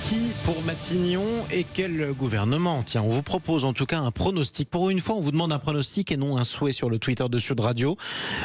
Qui pour Matignon et quel gouvernement? Tiens, on vous propose en tout cas un pronostic. Pour une fois, on vous demande un pronostic et non un souhait sur le Twitter de Sud Radio.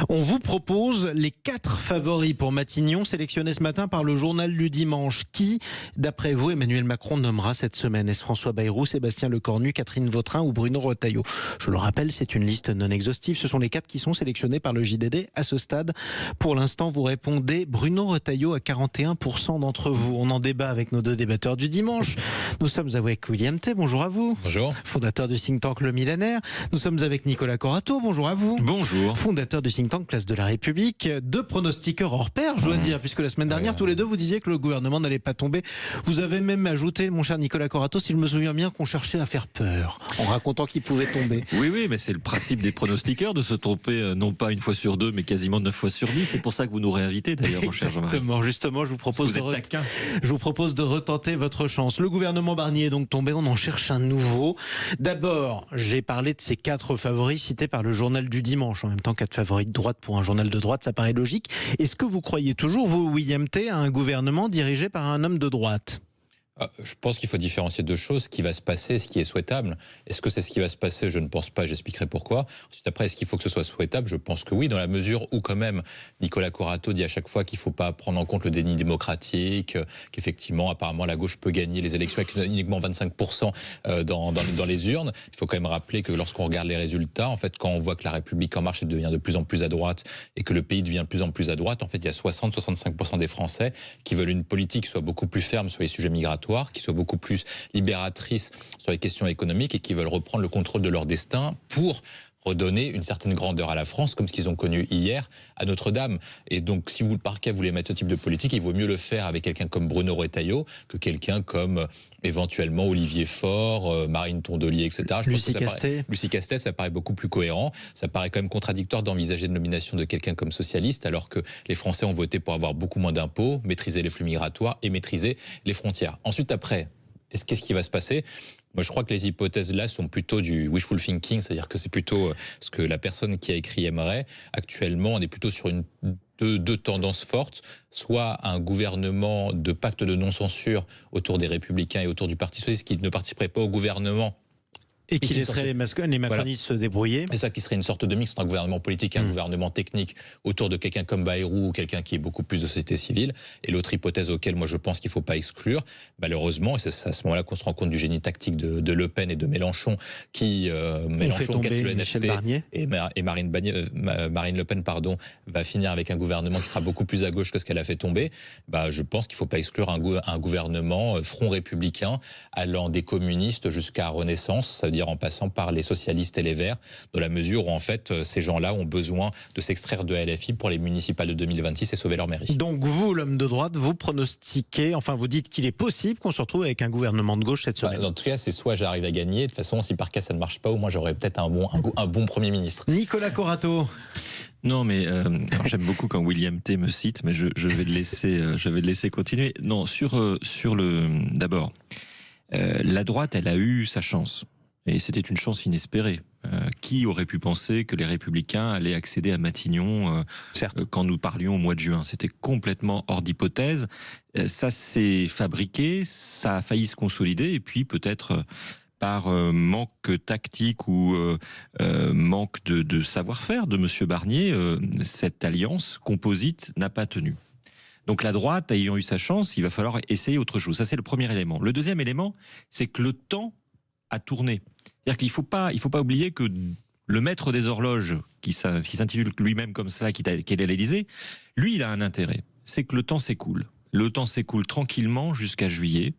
On vous propose les 4 favoris pour Matignon, sélectionnés ce matin par le journal du dimanche. Qui, d'après vous, Emmanuel Macron nommera cette semaine? Est-ce François Bayrou, Sébastien Lecornu, Catherine Vautrin ou Bruno Retailleau? Je le rappelle, c'est une liste non exhaustive. Ce sont les 4 qui sont sélectionnés par le JDD à ce stade. Pour l'instant, vous répondez Bruno Retailleau à 41% d'entre vous. On en débat avec nos 2 débatteurs du dimanche. Nous sommes avec William T. Bonjour à vous. Bonjour. Fondateur du think tank Le Millénaire. Nous sommes avec Nicolas Corato. Bonjour à vous. Bonjour. Fondateur du think tank Place de la République. 2 pronostiqueurs hors pair, je dois dire, puisque la semaine dernière, tous les 2, vous disiez que le gouvernement n'allait pas tomber. Vous avez même ajouté, mon cher Nicolas Corato, s'il me souvient bien, qu'on cherchait à faire peur en racontant qu'il pouvait tomber. Oui, mais c'est le principe des pronostiqueurs de se tromper non pas une fois sur 2, mais quasiment 9 fois sur 10. C'est pour ça que vous nous réinvitez d'ailleurs, mon cher Jean-Marie. Exactement, justement, je vous propose de retenter votre chance. Le gouvernement Barnier est donc tombé, on en cherche un nouveau. D'abord, j'ai parlé de ces 4 favoris cités par le journal du dimanche. En même temps, 4 favoris de droite pour un journal de droite, ça paraît logique. Est-ce que vous croyez toujours, vous, William T., à un gouvernement dirigé par un homme de droite ? Je pense qu'il faut différencier 2 choses, ce qui va se passer, ce qui est souhaitable. Est-ce que c'est ce qui va se passer? Je ne pense pas, j'expliquerai pourquoi. Ensuite, après, est-ce qu'il faut que ce soit souhaitable? Je pense que oui, dans la mesure où quand même Nicolas Corato dit à chaque fois qu'il ne faut pas prendre en compte le déni démocratique, qu'effectivement, apparemment, la gauche peut gagner les élections avec uniquement 25% dans les urnes. Il faut quand même rappeler que lorsqu'on regarde les résultats, en fait, quand on voit que la République en marche devient de plus en plus à droite et que le pays devient de plus en plus à droite, en fait, il y a 60-65% des Français qui veulent une politique qui soit beaucoup plus ferme sur les sujets migratoires, qui soit beaucoup plus libératrice sur les questions économiques et qui veulent reprendre le contrôle de leur destin pour redonner une certaine grandeur à la France, comme ce qu'ils ont connu hier à Notre-Dame. Et donc, si vous, le parquet, voulez mettre ce type de politique, il vaut mieux le faire avec quelqu'un comme Bruno Retailleau que quelqu'un comme éventuellement Olivier Faure, Marine Tondelier, etc. Lucie Castet. Lucie Castet, ça paraît beaucoup plus cohérent. Ça paraît quand même contradictoire d'envisager de nomination de quelqu'un comme socialiste, alors que les Français ont voté pour avoir beaucoup moins d'impôts, maîtriser les flux migratoires et maîtriser les frontières. Ensuite, après, qu'est-ce qui va se passer? Moi, je crois que les hypothèses là sont plutôt du wishful thinking, c'est-à-dire que c'est plutôt ce que la personne qui a écrit aimerait. Actuellement, on est plutôt sur deux tendances fortes, soit un gouvernement de pacte de non-censure autour des Républicains et autour du Parti socialiste qui ne participerait pas au gouvernement. Et qui laisserait les macronistes se débrouiller. C'est ça qui serait une sorte de mix entre un gouvernement politique et un gouvernement technique autour de quelqu'un comme Bayrou ou quelqu'un qui est beaucoup plus de société civile. Et l'autre hypothèse auquel moi je pense qu'il ne faut pas exclure, malheureusement, et c'est à ce moment-là qu'on se rend compte du génie tactique de Le Pen et de Mélenchon qui Mélenchon casse le NFP et Marine Le Pen va finir avec un gouvernement qui sera beaucoup plus à gauche que ce qu'elle a fait tomber. Je pense qu'il ne faut pas exclure un gouvernement front républicain allant des communistes jusqu'à Renaissance, ça veut dire en passant par les socialistes et les Verts, dans la mesure où en fait ces gens-là ont besoin de s'extraire de LFI pour les municipales de 2026 et sauver leur mairie. Donc vous, l'homme de droite, vous pronostiquez, enfin vous dites qu'il est possible qu'on se retrouve avec un gouvernement de gauche cette semaine. En tout cas, c'est soit j'arrive à gagner, de toute façon si par cas ça ne marche pas, au moins j'aurai peut-être un bon Premier ministre. Nicolas Corato. Non, mais j'aime beaucoup quand William T me cite, mais je vais le laisser continuer. Non, d'abord, la droite, elle a eu sa chance. Et c'était une chance inespérée. Qui aurait pu penser que les Républicains allaient accéder à Matignon quand nous parlions au mois de juin? C'était complètement hors d'hypothèse. Ça s'est fabriqué, ça a failli se consolider, et puis peut-être par manque tactique ou manque de savoir-faire de M. Barnier, cette alliance composite n'a pas tenu. Donc la droite, ayant eu sa chance, il va falloir essayer autre chose. Ça, c'est le premier élément. Le deuxième élément, c'est que le temps a tourné. C'est-à-dire qu'il ne faut pas oublier que le maître des horloges, qui s'intitule lui-même comme cela, qui est à l'Élysée, lui, il a un intérêt. C'est que le temps s'écoule. Le temps s'écoule tranquillement jusqu'à juillet.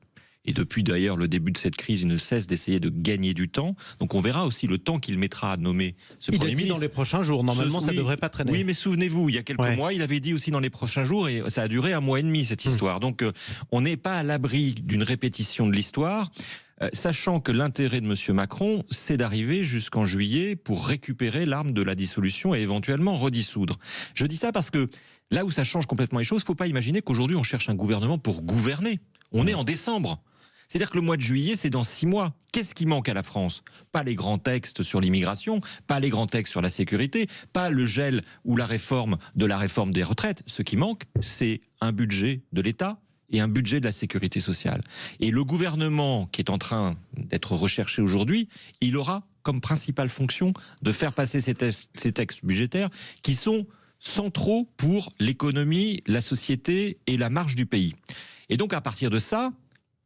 Et depuis d'ailleurs le début de cette crise, il ne cesse d'essayer de gagner du temps. Donc on verra aussi le temps qu'il mettra à nommer ce Premier ministre. Il a dit dans les prochains jours, normalement ça ne devrait pas traîner. Oui, mais souvenez-vous, il y a quelques mois, il avait dit aussi dans les prochains jours, et ça a duré 1 mois et demi cette histoire. Donc on n'est pas à l'abri d'une répétition de l'histoire, sachant que l'intérêt de M. Macron, c'est d'arriver jusqu'en juillet pour récupérer l'arme de la dissolution et éventuellement redissoudre. Je dis ça parce que là où ça change complètement les choses, il ne faut pas imaginer qu'aujourd'hui on cherche un gouvernement pour gouverner. On est en décembre. C'est-à-dire que le mois de juillet, c'est dans 6 mois. Qu'est-ce qui manque à la France? Pas les grands textes sur l'immigration, pas les grands textes sur la sécurité, pas le gel ou la réforme des retraites. Ce qui manque, c'est un budget de l'État et un budget de la sécurité sociale. Et le gouvernement qui est en train d'être recherché aujourd'hui, il aura comme principale fonction de faire passer ces textes budgétaires qui sont centraux pour l'économie, la société et la marche du pays. Et donc à partir de ça,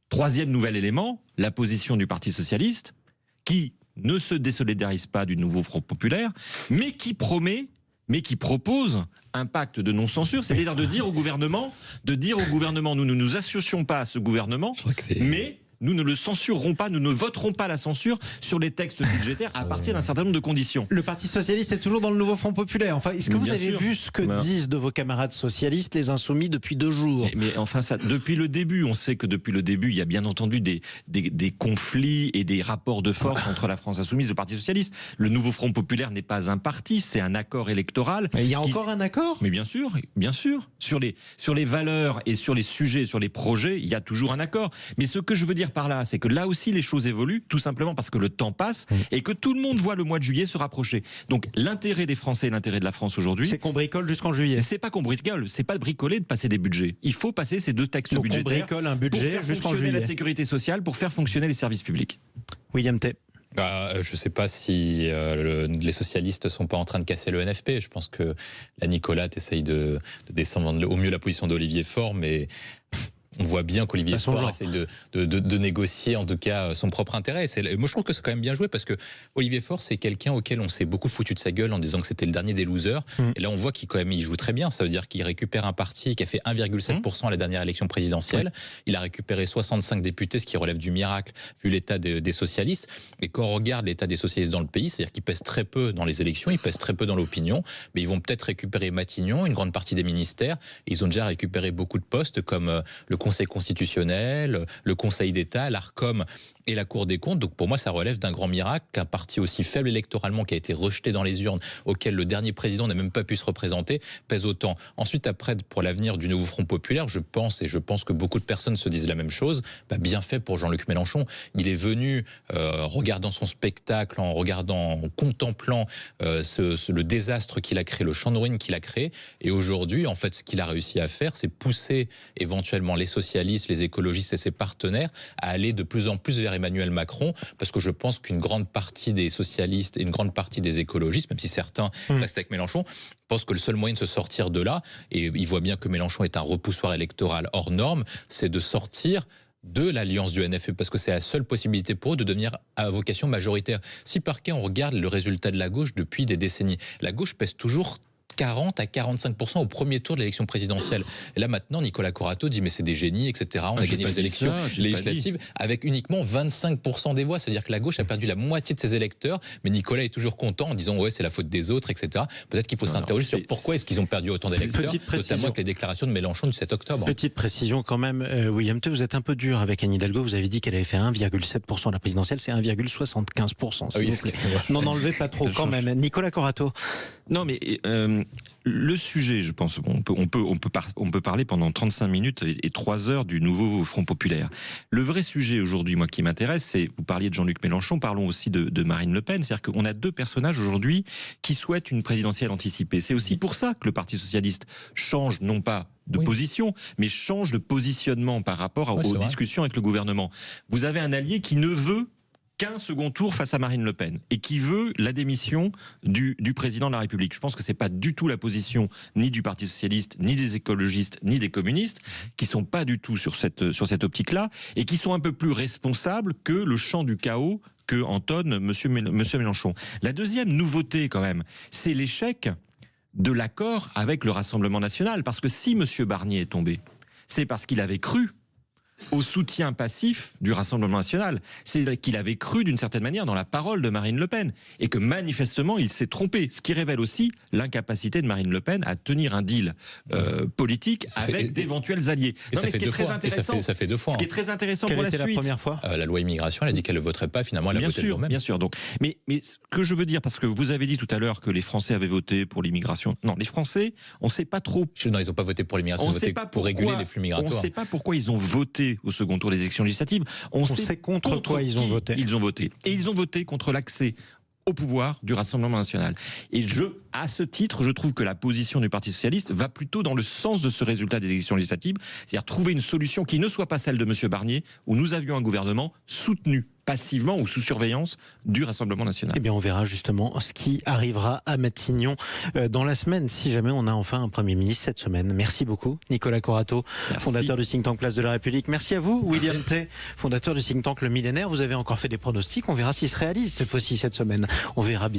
troisième nouvel élément, la position du Parti socialiste, qui ne se désolidarise pas du nouveau Front populaire, mais qui propose un pacte de non-censure, c'est-à-dire de dire au gouvernement, nous ne nous associons pas à ce gouvernement, mais nous ne le censurerons pas, nous ne voterons pas la censure sur les textes budgétaires à partir d'un certain nombre de conditions. Le Parti socialiste est toujours dans le nouveau Front populaire. Enfin, est-ce que vous avez vu ce que disent de vos camarades socialistes les Insoumis depuis 2 jours? Mais enfin, ça, depuis le début, on sait que depuis le début, il y a bien entendu des conflits et des rapports de force entre la France Insoumise et le Parti socialiste. Le nouveau Front populaire n'est pas un parti, c'est un accord électoral. Mais il y a encore un accord? Mais bien sûr, bien sûr. Sur les valeurs et sur les sujets, sur les projets, il y a toujours un accord. Mais ce que je veux dire par là, c'est que là aussi les choses évoluent, tout simplement parce que le temps passe et que tout le monde voit le mois de juillet se rapprocher. Donc l'intérêt des Français et l'intérêt de la France aujourd'hui, c'est qu'on bricole jusqu'en juillet. C'est pas qu'on bricole, c'est pas de bricoler de passer des budgets. Il faut passer ces 2 textes budgétaires. On bricole un budget jusqu'en juillet. La sécurité sociale, pour faire fonctionner les services publics. William Tay. Je ne sais pas si les socialistes ne sont pas en train de casser le NFP. Je pense que la Nicolas essaye de descendre au mieux la position d'Olivier Faure, mais on voit bien qu'Olivier Faure essaie de négocier en tout cas son propre intérêt. Moi je trouve que c'est quand même bien joué parce que Olivier Faure c'est quelqu'un auquel on s'est beaucoup foutu de sa gueule en disant que c'était le dernier des losers. Et là on voit qu'il quand même il joue très bien. Ça veut dire qu'il récupère un parti qui a fait 1,7% à la dernière élection présidentielle. Il a récupéré 65 députés, ce qui relève du miracle vu l'état des socialistes. Et quand on regarde l'état des socialistes dans le pays, c'est-à-dire qu'ils pèsent très peu dans les élections, ils pèsent très peu dans l'opinion, mais ils vont peut-être récupérer Matignon, une grande partie des ministères. Ils ont déjà récupéré beaucoup de postes comme le Conseil constitutionnel, le Conseil d'État, l'Arcom et la Cour des comptes. Donc pour moi, ça relève d'un grand miracle qu'un parti aussi faible électoralement, qui a été rejeté dans les urnes, auquel le dernier président n'a même pas pu se représenter, pèse autant. Ensuite, après, pour l'avenir du nouveau Front populaire, je pense que beaucoup de personnes se disent la même chose, bien fait pour Jean-Luc Mélenchon. Il est venu, regardant son spectacle, en contemplant le désastre qu'il a créé, le champ de ruines qu'il a créé. Et aujourd'hui, en fait, ce qu'il a réussi à faire, c'est pousser éventuellement les socialistes, les écologistes et ses partenaires à aller de plus en plus vers Emmanuel Macron, parce que je pense qu'une grande partie des socialistes et une grande partie des écologistes, même si certains restent avec Mélenchon, pensent que le seul moyen de se sortir de là, et ils voient bien que Mélenchon est un repoussoir électoral hors norme, c'est de sortir de l'alliance du NFP, parce que c'est la seule possibilité pour eux de devenir à vocation majoritaire. Si par cas on regarde le résultat de la gauche depuis des décennies, la gauche pèse toujours 40 à 45% au premier tour de l'élection présidentielle. Et là maintenant, Nicolas Corato dit mais c'est des génies, etc. On a gagné les élections législatives avec uniquement 25% des voix. C'est-à-dire que la gauche a perdu la moitié de ses électeurs, mais Nicolas est toujours content en disant ouais c'est la faute des autres, etc. Peut-être qu'il faut s'interroger sur pourquoi est-ce qu'ils ont perdu autant d'électeurs, notamment avec les déclarations de Mélenchon du 7 octobre. Petite précision quand même, William Tay, vous êtes un peu dur avec Anne Hidalgo. Vous avez dit qu'elle avait fait 1,7% à la présidentielle, c'est 1,75%. Ah oui, n'en enlevez pas trop quand même. Nicolas Corato. Non mais le sujet, je pense, on peut parler pendant 35 minutes et 3 heures du nouveau Front populaire. Le vrai sujet aujourd'hui, moi, qui m'intéresse, c'est, vous parliez de Jean-Luc Mélenchon, parlons aussi de Marine Le Pen. C'est-à-dire qu'on a 2 personnages aujourd'hui qui souhaitent une présidentielle anticipée. C'est aussi pour ça que le Parti socialiste change, non pas de position, mais change de positionnement par rapport aux discussions avec le gouvernement. Vous avez un allié qui ne veut qu'un second tour face à Marine Le Pen et qui veut la démission du président de la République. Je pense que c'est pas du tout la position ni du Parti socialiste, ni des écologistes, ni des communistes, qui sont pas du tout sur cette optique-là et qui sont un peu plus responsables que le chant du chaos que entonne Monsieur Mélenchon. La deuxième nouveauté quand même, c'est l'échec de l'accord avec le Rassemblement national, parce que si Monsieur Barnier est tombé, c'est parce qu'il avait cru au soutien passif du Rassemblement national. C'est qu'il avait cru d'une certaine manière dans la parole de Marine Le Pen et que manifestement il s'est trompé, ce qui révèle aussi l'incapacité de Marine Le Pen à tenir un deal politique avec d'éventuels alliés. Non, mais ce qui est très intéressant, ça fait 2 fois. Ce qui est très intéressant pour la suite. La première fois la loi immigration, elle a dit qu'elle ne voterait pas, finalement elle a voté le jour même. Bien sûr. Donc, mais ce que je veux dire, parce que vous avez dit tout à l'heure que les Français avaient voté pour l'immigration. Non, les Français, on ne sait pas trop. Non, ils n'ont pas voté pour l'immigration, ils ont voté pour réguler les flux migratoires. On ne sait pas pourquoi ils ont voté au second tour des élections législatives. On sait contre quoi ils ont voté. Ils ont voté. Et ils ont voté contre l'accès au pouvoir du Rassemblement national. Et à ce titre, je trouve que la position du Parti socialiste va plutôt dans le sens de ce résultat des élections législatives, c'est-à-dire trouver une solution qui ne soit pas celle de M. Barnier, où nous avions un gouvernement soutenu passivement ou sous surveillance du Rassemblement national. Eh bien, on verra justement ce qui arrivera à Matignon dans la semaine, si jamais on a enfin un Premier ministre cette semaine. Merci beaucoup, Nicolas Corato, fondateur du think tank Place de la République. Merci à vous, William Tay, fondateur du think tank Le Millénaire. Vous avez encore fait des pronostics, on verra s'ils se réalisent cette fois-ci, cette semaine. On verra bien.